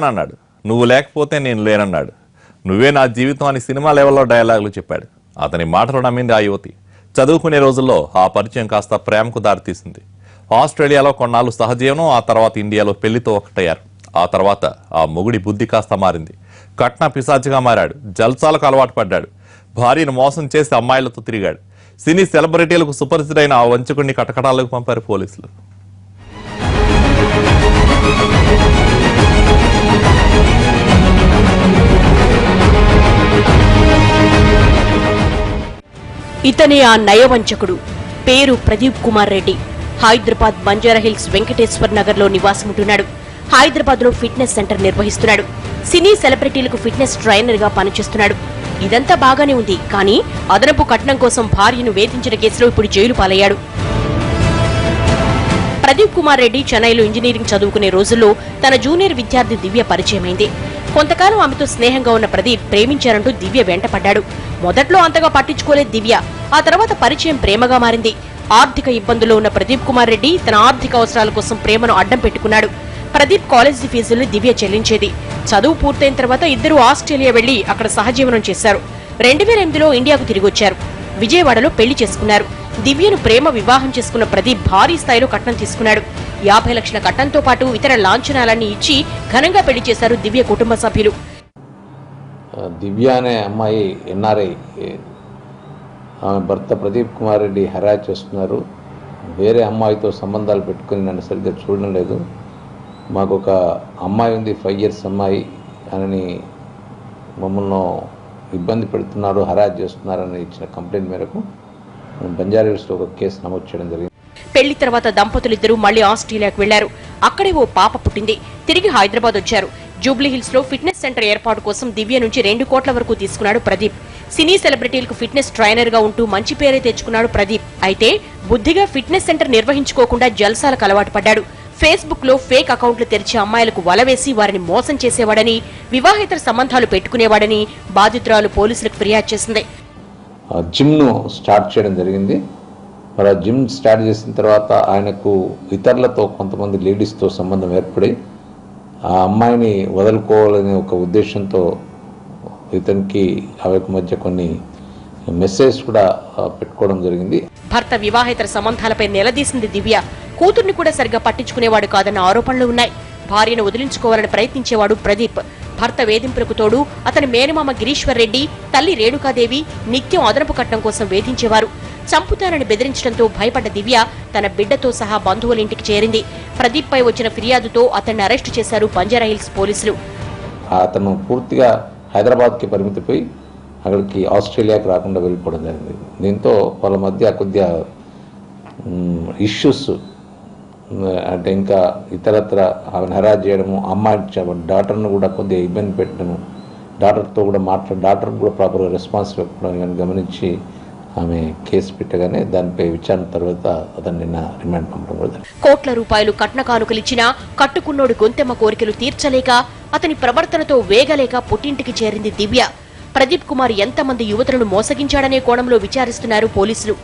అన్నాడు, నువ్వు లేకపోతే నేను లేనన్నాడు, నువ్వే నా జీవితం అని సినిమా లెవెల్లో డైలాగులు చెప్పాడు. అతని మాటలు నమ్మింది ఆ యువతి. చదువుకునే రోజుల్లో ఆ పరిచయం కాస్త ప్రేమకు దారితీసింది. ఆస్ట్రేలియాలో కొన్నాళ్ళు సహజీవనం, ఆ తర్వాత ఇండియాలో పెళ్లితో ఒకటయ్యారు. ఆ తర్వాత ఆ మొగుడి బుద్ధి కాస్త మారింది. కట్న పిశాచిగా మారాడు. జల్సాలకు అలవాటు పడ్డాడు. భార్యను మోసం చేసి అమ్మాయిలతో తిరిగాడు. సినీ సెలబ్రిటీలకు సుపరిచితైన ఆ వంచకుడిని కటకటాలకు పంపారు పోలీసులు. ఇతనే ఆ నయవంచకుడు. పేరు ప్రదీప్ కుమార్ రెడ్డి. హైదరాబాద్ బంజారాహిల్స్ వెంకటేశ్వర్ నగర్ లో నివాసముంటున్నాడు. హైదరాబాద్ లో ఫిట్నెస్ సెంటర్ నిర్వహిస్తున్నాడు. సినీ సెలబ్రిటీలకు ఫిట్నెస్ ట్రైనర్ గా పనిచేస్తున్నాడు. ఇదంతా బాగానే ఉంది, కానీ అదనపు కట్నం కోసం భార్యను వేధించిన కేసులో ఇప్పుడు జైలు పాలయ్యాడు. ప్రదీప్ కుమార్ రెడ్డి చెన్నైలో ఇంజనీరింగ్ చదువుకునే రోజుల్లో తన జూనియర్ విద్యార్థి దివ్య పరిచయమైంది. కొంతకాలం ఆమెతో స్నేహంగా ఉన్న ప్రదీప్ ప్రేమించారంటూ దివ్య వెంటపడ్డాడు. మొదట్లో అంతగా పట్టించుకోలేదు దివ్య. ఆ తర్వాత పరిచయం ప్రేమగా మారింది. ఆర్థిక ఇబ్బందుల్లో ఉన్న ప్రదీప్ కుమార్ రెడ్డి తన ఆర్థిక అవసరాల కోసం ప్రేమను అడ్డం పెట్టుకున్నాడు. ప్రదీప్ కాలేజీ ఫీజుల్ని దివ్య చెల్లించేది. చదువు పూర్తయిన తర్వాత ఇద్దరు ఆస్ట్రేలియా వెళ్లి అక్కడ సహజీవనం చేశారు. 2008లో ఇండియాకు తిరిగొచ్చారు. విజయవాడలో పెళ్లి చేసుకున్నారు. దివ్యను ప్రేమ వివాహం చేసుకున్న ప్రదీప్ భారీ స్థాయిలో కట్నం తీసుకున్నాడు. 50 లక్షల కట్నంతో పాటు ఇతర లాంఛనాలన్నీ ఇచ్చి ఘనంగా పెళ్లి చేశారు దివ్య కుటుంబ సభ్యులు. దివ్య అనే అమ్మాయి ఎన్ఆర్ఐ, ఆమె భర్త ప్రదీప్ కుమార్ రెడ్డి హెరాస్ చేస్తున్నారు. వేరే అమ్మాయితో సంబంధాలు పెట్టుకుని నన్ను సరిగ్గా చూడడం లేదు. మాకు ఒక అమ్మాయి ఉంది, 5 years అమ్మాయి అని మమ్మల్ని ఇబ్బంది పెడుతున్నారు, హెరాస్ చేస్తున్నారని ఇచ్చిన కంప్లైంట్ మేరకు బంజారాహిల్స్లో ఒక కేసు నమోదు చేయడం జరిగింది. పెళ్లి తర్వాత దంపతులిద్దరూ మళ్లీ ఆస్ట్రేలియాకు వెళ్లారు. అక్కడే ఓ పాప పుట్టింది. తిరిగి హైదరాబాద్ వచ్చారు. జూబ్లీహిల్స్ లో ఫిట్నెస్ సెంటర్ ఏర్పాటు కోసం దివ్య నుంచి 2 కోట్ల వరకు తీసుకున్నాడు ప్రదీప్. సినీ సెలబ్రిటీలకు ఫిట్నెస్ ట్రైనర్ గా ఉంటూ మంచి పేరే తెచ్చుకున్నాడు ప్రదీప్. అయితే బుద్ధిగా ఫిట్నెస్ సెంటర్ నిర్వహించుకోకుండా జల్సాలకు అలవాటు పడ్డాడు. ఫేస్బుక్ లో ఫేక్ అకౌంట్లు తెరిచి అమ్మాయిలకు వలవేసి వారిని మోసం చేసేవాడని, వివాహేతర సంబంధాలు పెట్టుకునేవాడని బాధితురాలు పోలీసులకు ఫిర్యాదు చేసింది. జిమ్ ను స్టార్ట్ చేయడం జరిగింది. మరి ఆ జిమ్ స్టార్ట్ చేసిన తర్వాత ఆయనకు ఇతరులతో, కొంతమంది లేడీస్తో సంబంధం ఏర్పడి ఆ అమ్మాయిని వదులుకోవాలనే ఒక ఉద్దేశంతో ఇతనికి ఆమెకు మధ్య కొన్ని మెసేజ్ కూడా పెట్టుకోవడం జరిగింది. భర్త వివాహేతర సంబంధాలపై నిలదీసింది దివ్య. కూతుర్ని కూడా సరిగా పట్టించుకునేవాడు కాదన్న ఆరోపణలు ఉన్నాయి. భార్యను వదిలించుకోవాలని ప్రయత్నించేవాడు ప్రదీప్. భర్త వేధింపులకు తోడు అతని మేనమామ గిరీశ్వర్ రెడ్డి, తల్లి రేణుకాదేవి నిత్యం అదనపు కట్నం కోసం వేధించేవారు. చంపుతానని బెదిరించడంతో భయపడ్డ దివ్య తన బిడ్డతో సహా బంధువుల ఇంటికి చేరింది. ప్రదీప్ పై వచ్చిన ఫిర్యాదుతో అతన్ని అరెస్టు చేశారు బంజారాహిల్స్ పోలీసులు. అతను పూర్తిగా హైదరాబాద్కి పరిమితిపోయి అక్కడికి ఆస్ట్రేలియాకి రాకుండా వెళ్ళిపోవడం జరిగింది. దీంతో వాళ్ళ మధ్య కొద్దిగా ఇష్యూస్, అంటే ఇంకా ఇతరత్ర ఆమెను హెరాస్ చేయడము, అమ్మాయి డాటర్ను కూడా కొద్దిగా ఇబ్బంది పెట్టడము, డాటర్తో కూడా డాటర్కి కూడా ప్రాపర్గా రెస్పాన్స్ ఇవ్వకపోవడం గమనించి ఆమె కేసు పెట్టగానే దానిపై విచారణ తర్వాత అతను నిన్న రిమాండ్ పంపడం కూడా. కోట్ల రూపాయలు కట్న కానుకలిచ్చినా కట్టుకున్నోడు గొంతెమ్మ కోరికలు తీర్చలేక, అతని ప్రవర్తనతో వేగలేక పుట్టింటికి చేరింది దివ్య. ప్రదీప్ కుమార్ ఎంతమంది యువతులను మోసగించాడనే కోణంలో విచారిస్తున్నారు పోలీసులు.